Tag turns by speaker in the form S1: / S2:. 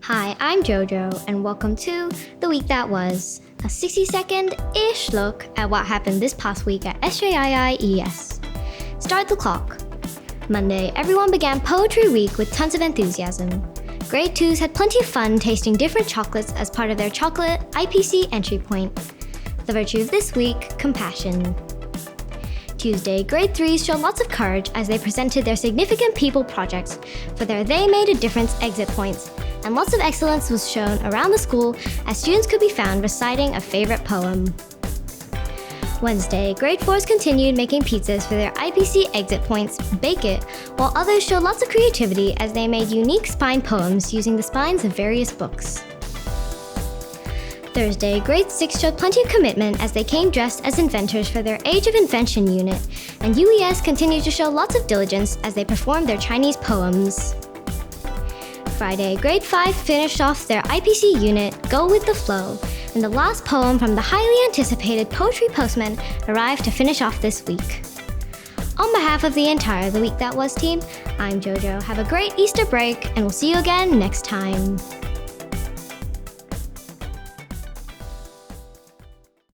S1: Hi, I'm Jojo, and welcome to The Week That Was, a 60-second-ish look at what happened this past week at SJIIES. Start the clock. Monday, everyone began Poetry Week with tons of enthusiasm. Grade 2s had plenty of fun tasting different chocolates as part of their chocolate IPC entry point. The virtue of this week, compassion. Tuesday, Grade 3s showed lots of courage as they presented their significant people projects for their They Made a Difference exit points, and lots of excellence was shown around the school as students could be found reciting a favorite poem. Wednesday, Grade 4s continued making pizzas for their IPC exit points, Bake It, while others showed lots of creativity as they made unique spine poems using the spines of various books. Thursday, Grade 6 showed plenty of commitment as they came dressed as inventors for their Age of Invention unit, and UES continued to show lots of diligence as they performed their Chinese poems. Friday, Grade 5 finished off their IPC unit, Go With The Flow, and the last poem from the highly anticipated Poetry Postman arrived to finish off this week. On behalf of the entire The Week That Was team, I'm Jojo. Have a great Easter break, and we'll see you again next time.